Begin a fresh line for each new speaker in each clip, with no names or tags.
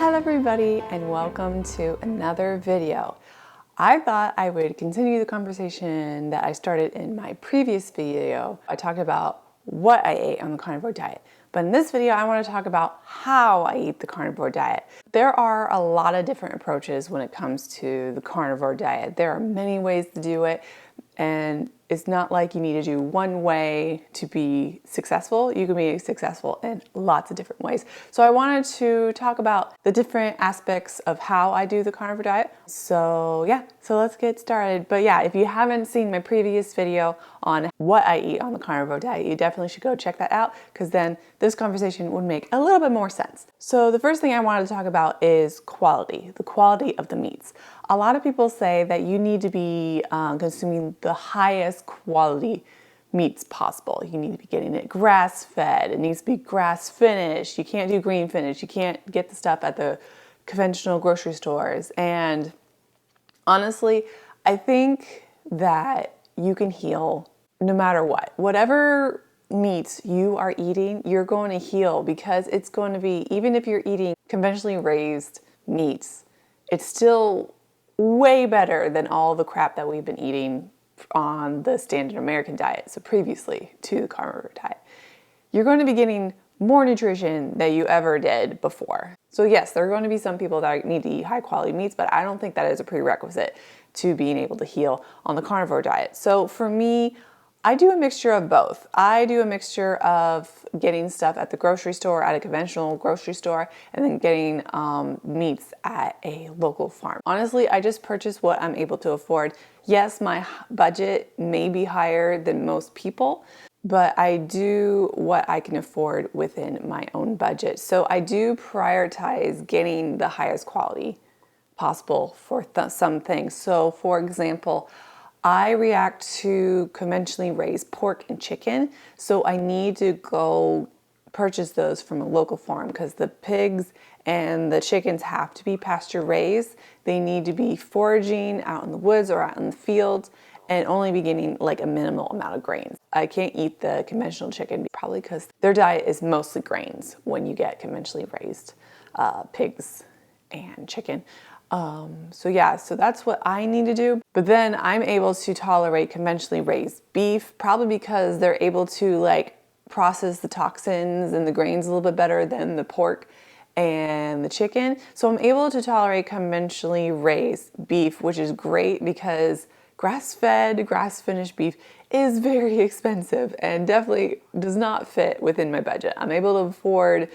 Hello everybody and welcome to another video. I thought I would continue the conversation that I started in my previous video. I talked about what I ate on the carnivore diet. But in this video, I want to talk about how I eat the carnivore diet. There are a lot of different approaches when it comes to the carnivore diet. There are many ways to do it, and it's not like you need to do one way to be successful. You can be successful in lots of different ways. So I wanted to talk about the different aspects of how I do the carnivore diet. So let's get started. But yeah, if you haven't seen my previous video on what I eat on the carnivore diet, you definitely should go check that out, because then this conversation would make a little bit more sense. So the first thing I wanted to talk about is quality, the quality of the meats. A lot of people say that you need to be consuming the highest quality meats possible. You need to be getting it grass fed. It needs to be grass finished. You can't do green finish. You can't get the stuff at the conventional grocery stores. And honestly, I think that you can heal no matter what. Whatever meats you are eating, you're going to heal, because it's going to be, even if you're eating conventionally raised meats, it's still way better than all the crap that we've been eating on the standard American diet, so previously to the carnivore diet. You're going to be getting more nutrition than you ever did before. So yes, there are going to be some people that need to eat high quality meats, but I don't think that is a prerequisite to being able to heal on the carnivore diet. So for me, I do a mixture of both. I do a mixture of getting stuff at the grocery store, at a conventional grocery store, and then getting meats at a local farm. Honestly, I just purchase what I'm able to afford. Yes, my budget may be higher than most people, but I do what I can afford within my own budget. So I do prioritize getting the highest quality possible for some things. So for example, I react to conventionally raised pork and chicken, so I need to go purchase those from a local farm, because the pigs and the chickens have to be pasture raised. They need to be foraging out in the woods or out in the fields and only be getting like a minimal amount of grains. I can't eat the conventional chicken, probably because their diet is mostly grains when you get conventionally raised pigs and chicken. So that's what I need to do. But then I'm able to tolerate conventionally raised beef, probably because they're able to like process the toxins and the grains a little bit better than the pork and the chicken. So I'm able to tolerate conventionally raised beef, which is great, because grass-fed, grass-finished beef is very expensive and definitely does not fit within my budget. I'm able to afford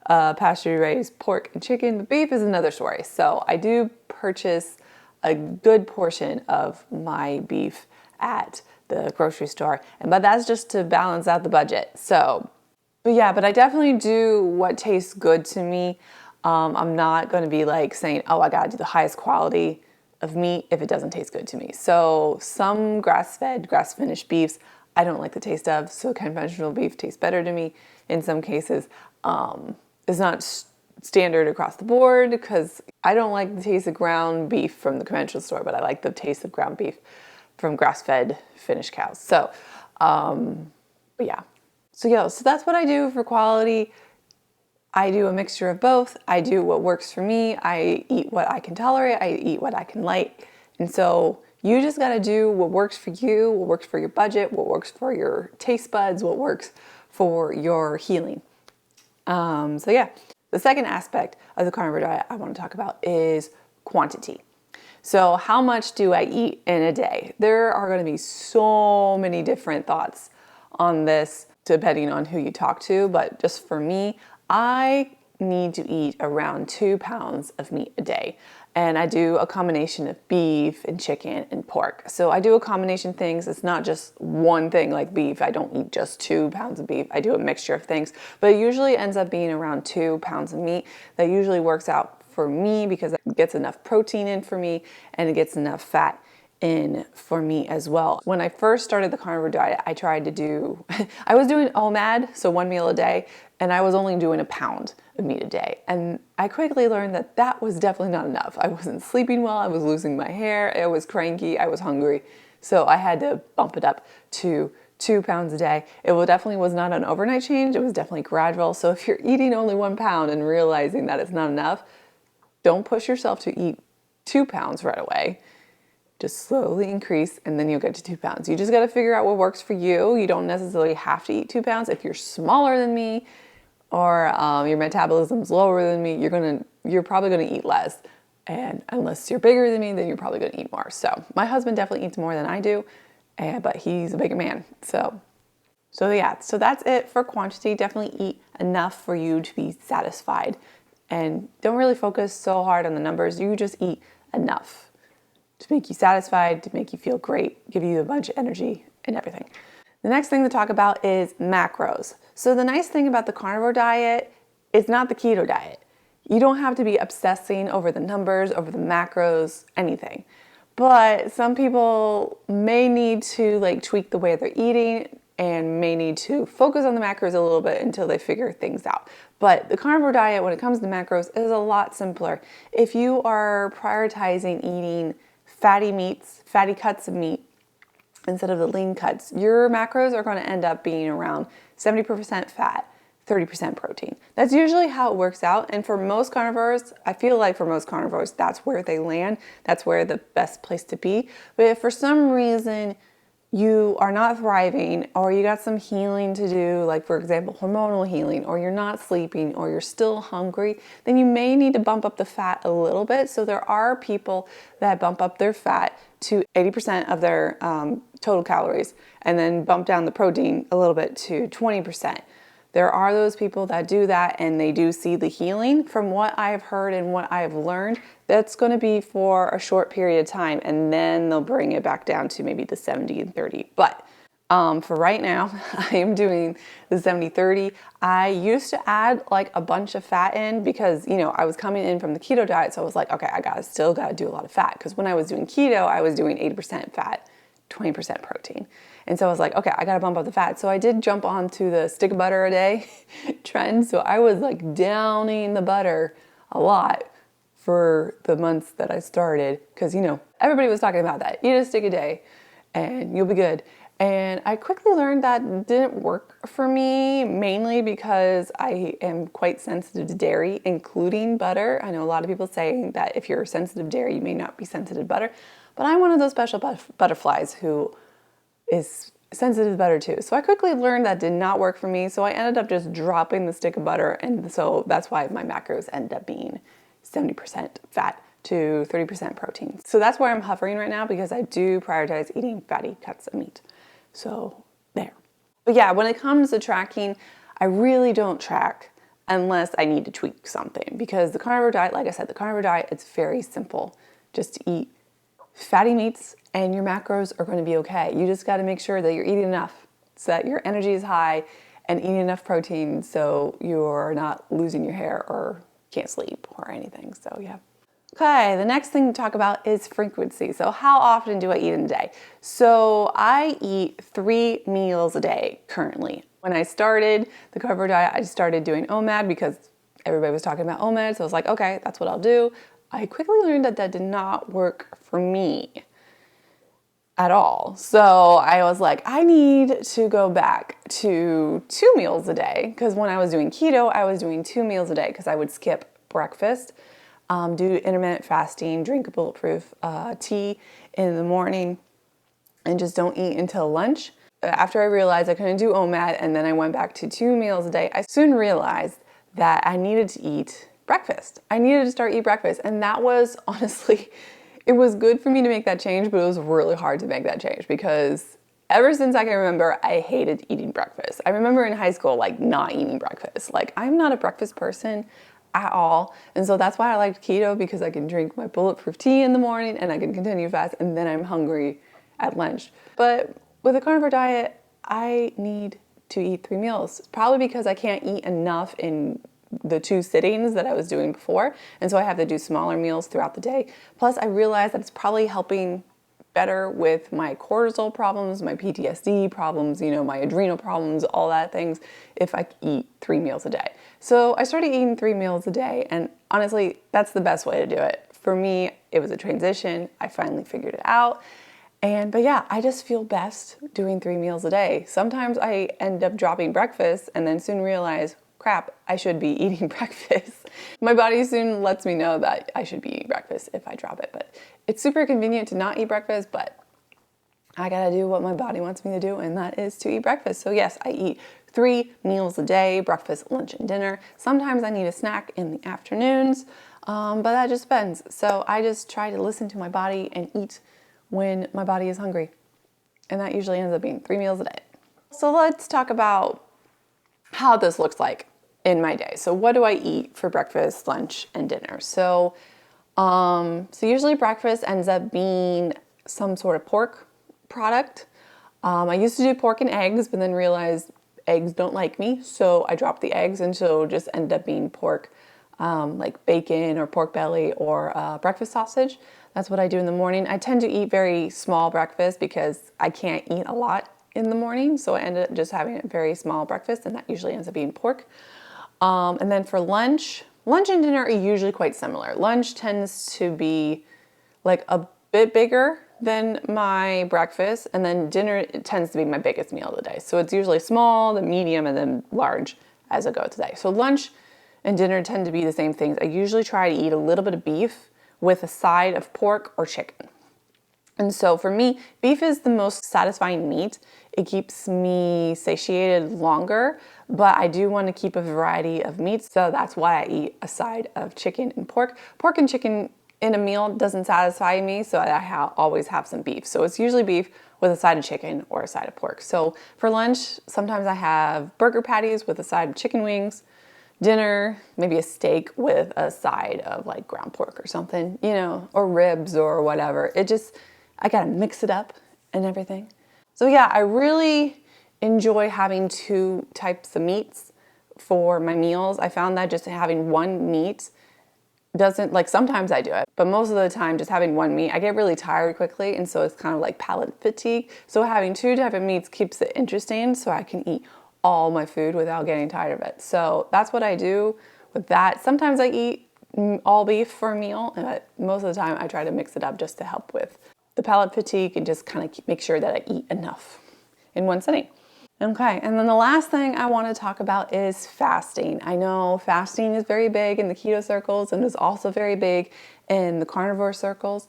pasture-raised pork and chicken, but beef is another story. So I do purchase a good portion of my beef at the grocery store, but that's just to balance out the budget. But I definitely do what tastes good to me. I'm not going to be like saying, oh, I got to do the highest quality of meat if it doesn't taste good to me. So some grass-fed, grass-finished beefs I don't like the taste of, so conventional beef tastes better to me in some cases. It's not standard across the board, because I don't like the taste of ground beef from the conventional store, but I like the taste of ground beef from grass-fed finished cows. So that's what I do for quality. I do a mixture of both. I do what works for me. I eat what I can tolerate. I eat what I can like. And so you just got to do what works for you, what works for your budget, what works for your taste buds, what works for your healing. The second aspect of the carnivore diet I want to talk about is quantity. So how much do I eat in a day? There are going to be so many different thoughts on this depending on who you talk to, but just for me, I need to eat around 2 pounds of meat a day. And I do a combination of beef and chicken and pork. So I do a combination of things. It's not just one thing like beef. I don't eat just 2 pounds of beef. I do a mixture of things. But it usually ends up being around 2 pounds of meat. That usually works out for me because it gets enough protein in for me and it gets enough fat in for me as well. When I first started the carnivore diet, I tried to do, I was doing OMAD, so 1 meal a day, and I was only doing a pound of meat a day. And I quickly learned that that was definitely not enough. I wasn't sleeping well, I was losing my hair, I was cranky, I was hungry. So I had to bump it up to 2 pounds a day. It definitely was not an overnight change, it was definitely gradual. So if you're eating only 1 pound and realizing that it's not enough, Don't push yourself to eat 2 pounds right away. Just slowly increase and then you'll get to 2 pounds. You just got to figure out what works for you. You don't necessarily have to eat 2 pounds. If you're smaller than me or your metabolism's lower than me, you're probably going to eat less. And unless you're bigger than me, then you're probably going to eat more. So my husband definitely eats more than I do, but he's a bigger man. So yeah, so that's it for quantity. Definitely eat enough for you to be satisfied. And don't really focus so hard on the numbers. You just eat enough to make you satisfied, to make you feel great, give you a bunch of energy and everything. The next thing to talk about is macros. So the nice thing about the carnivore diet is not the keto diet. You don't have to be obsessing over the numbers, over the macros, anything. But some people may need to tweak the way they're eating and may need to focus on the macros a little bit until they figure things out. But the carnivore diet, when it comes to macros, is a lot simpler. If you are prioritizing eating fatty meats, fatty cuts of meat, instead of the lean cuts, your macros are going to end up being around 70% fat, 30% protein. That's usually how it works out. And for most carnivores, I feel like for most carnivores, that's where they land. That's where the best place to be. But if for some reason you are not thriving, or you got some healing to do, like for example, hormonal healing, or you're not sleeping, or you're still hungry, then you may need to bump up the fat a little bit. So there are people that bump up their fat to 80% of their total calories, and then bump down the protein a little bit to 20%. There are those people that do that and they do see the healing. From what I've heard and what I've learned, that's going to be for a short period of time, and then they'll bring it back down to maybe the 70 and 30. But for right now, I am doing the 70-30. I used to add a bunch of fat in because, I was coming in from the keto diet. So I was like, okay, I still got to do a lot of fat. Because when I was doing keto, I was doing 80% fat, 20% protein. And so I was like, okay, I got to bump up the fat. So I did jump onto the stick of butter a day trend. So I was downing the butter a lot for the months that I started. Because, everybody was talking about that. Eat a stick a day and you'll be good. And I quickly learned that didn't work for me, mainly because I am quite sensitive to dairy, including butter. I know a lot of people saying that if you're sensitive to dairy, you may not be sensitive to butter. But I'm one of those special butterflies who is sensitive to butter too. So I quickly learned that did not work for me. So I ended up just dropping the stick of butter. And so that's why my macros ended up being 70% fat to 30% protein. So that's where I'm hovering right now, because I do prioritize eating fatty cuts of meat. So there. But yeah, when it comes to tracking, I really don't track unless I need to tweak something, because the carnivore diet, like I said, the carnivore diet, it's very simple. Just to eat fatty meats and your macros are going to be okay. You just got to make sure that you're eating enough so that your energy is high and eating enough protein so you're not losing your hair or can't sleep or anything. So yeah. Okay, the next thing to talk about is frequency. So how often do I eat in a day? So I eat 3 meals a day currently. When I started the carnivore diet, I started doing OMAD because everybody was talking about OMAD. So I was like, okay, that's what I'll do. I quickly learned that did not work for me at all. So I was like, I need to go back to 2 meals a day, because when I was doing keto, I was doing 2 meals a day because I would skip breakfast, do intermittent fasting, drink a bulletproof tea in the morning, and just don't eat until lunch. After I realized I couldn't do OMAD and then I went back to 2 meals a day, I soon realized that I needed to eat breakfast. I needed to start eating breakfast. And that was honestly, it was good for me to make that change, but it was really hard to make that change because ever since I can remember, I hated eating breakfast. I remember in high school, not eating breakfast. I'm not a breakfast person at all. And so that's why I liked keto, because I can drink my bulletproof tea in the morning and I can continue fast and then I'm hungry at lunch. But with a carnivore diet, I need to eat 3 meals. Probably because I can't eat enough in the 2 sittings that I was doing before. And so I have to do smaller meals throughout the day. Plus I realized that it's probably helping better with my cortisol problems, my PTSD problems, my adrenal problems, all that things, if I eat 3 meals a day. So I started eating 3 meals a day, and honestly, that's the best way to do it. For me, it was a transition. I finally figured it out. But yeah, I just feel best doing 3 meals a day. Sometimes I end up dropping breakfast and then soon realize, crap, I should be eating breakfast. My body soon lets me know that I should be eating breakfast if I drop it, but it's super convenient to not eat breakfast, but I gotta do what my body wants me to do, and that is to eat breakfast. So yes, I eat 3 meals a day, breakfast, lunch, and dinner. Sometimes I need a snack in the afternoons, but that just depends. So I just try to listen to my body and eat when my body is hungry. And that usually ends up being 3 meals a day. So let's talk about how this looks like in my day. So what do I eat for breakfast, lunch, and dinner? So usually breakfast ends up being some sort of pork product. I used to do pork and eggs, but then realized eggs don't like me, so I dropped the eggs, and so just ended up being pork, like bacon or pork belly or breakfast sausage. That's what I do in the morning. I tend to eat very small breakfast because I can't eat a lot in the morning, so I ended up just having a very small breakfast, and that usually ends up being pork. And then for lunch and dinner are usually quite similar. Lunch tends to be like a bit bigger than my breakfast, and then dinner tends to be my biggest meal of the day. So it's usually small, then medium, and then large as I go today. So lunch and dinner tend to be the same things. I usually try to eat a little bit of beef with a side of pork or chicken. And so for me, beef is the most satisfying meat. It keeps me satiated longer, but I do want to keep a variety of meats, so that's why I eat a side of chicken and pork. Pork and chicken in a meal doesn't satisfy me, so I always have some beef. So it's usually beef with a side of chicken or a side of pork. So for lunch, sometimes I have burger patties with a side of chicken wings. Dinner, maybe a steak with a side of like ground pork or something, or ribs or whatever. I gotta mix it up and everything. So yeah, I really enjoy having 2 types of meats for my meals. I found that just having one meat doesn't, like sometimes I do it, but most of the time just having one meat, I get really tired quickly, and so it's kind of like palate fatigue. So having 2 types of meats keeps it interesting, so I can eat all my food without getting tired of it. So that's what I do with that. Sometimes I eat all beef for a meal, but most of the time I try to mix it up just to help with the palate fatigue and just kind of make sure that I eat enough in one sitting. Okay, and then the last thing I want to talk about is fasting. I know fasting is very big in the keto circles and is also very big in the carnivore circles.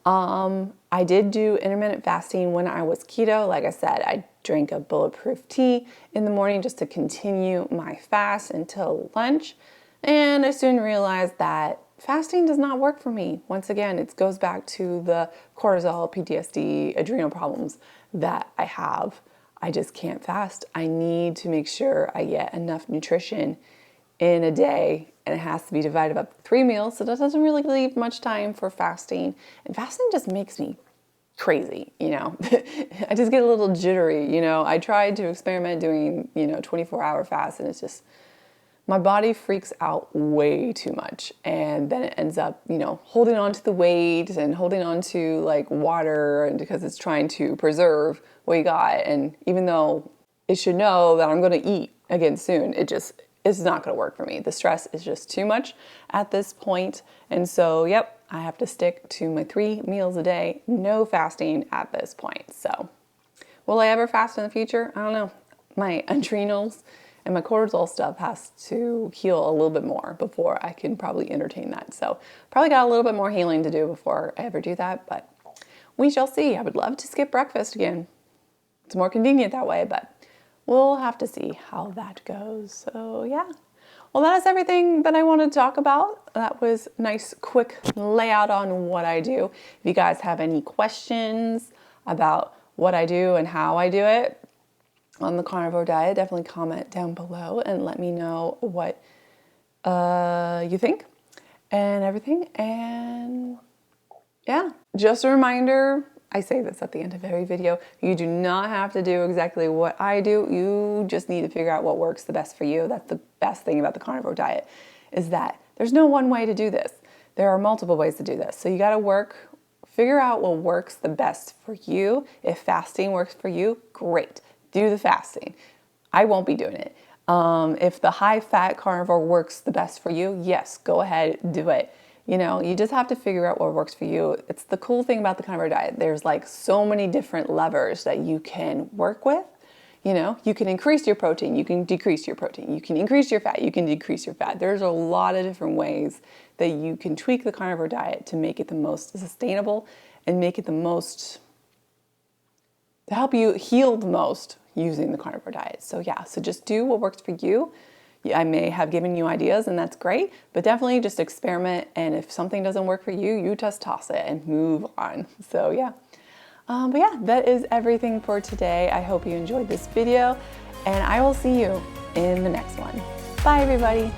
I did do intermittent fasting when I was keto. Like I said, I drank a bulletproof tea in the morning just to continue my fast until lunch. And I soon realized that fasting does not work for me. Once again, it goes back to the cortisol, PTSD, adrenal problems that I have. I just can't fast. I need to make sure I get enough nutrition in a day, and it has to be divided up 3 meals, so that doesn't really leave much time for fasting. And fasting just makes me crazy, I just get a little jittery, I tried to experiment doing, 24-hour fast, and it's just, my body freaks out way too much, and then it ends up, holding on to the weight and holding on to like water, and because it's trying to preserve what you got. And even though it should know that I'm going to eat again soon, it's not going to work for me. The stress is just too much at this point. And so, yep, I have to stick to my 3 meals a day, no fasting at this point. So will I ever fast in the future? I don't know. My adrenals and my cortisol stuff has to heal a little bit more before I can probably entertain that. So probably got a little bit more healing to do before I ever do that, but we shall see. I would love to skip breakfast again. It's more convenient that way, but we'll have to see how that goes. So yeah. Well, that is everything that I wanted to talk about. That was a nice quick layout on what I do. If you guys have any questions about what I do and how I do it on the carnivore diet, definitely comment down below and let me know what you think and everything. And yeah, just a reminder, I say this at the end of every video, you do not have to do exactly what I do. You just need to figure out what works the best for you. That's the best thing about the carnivore diet, is that there's no one way to do this. There are multiple ways to do this. So you got to figure out what works the best for you. If fasting works for you, great. Do the fasting. I won't be doing it. If the high-fat carnivore works the best for you, yes, go ahead, do it. You just have to figure out what works for you. It's the cool thing about the carnivore diet. There's like so many different levers that you can work with. You know, you can increase your protein, you can decrease your protein, you can increase your fat, you can decrease your fat. There's a lot of different ways that you can tweak the carnivore diet to make it the most sustainable and make it the most, to help you heal the most using the carnivore diet. So yeah, so just do what works for you. I may have given you ideas and that's great, but definitely just experiment. And if something doesn't work for you, you just toss it and move on. So yeah. But yeah, that is everything for today. I hope you enjoyed this video and I will see you in the next one. Bye everybody.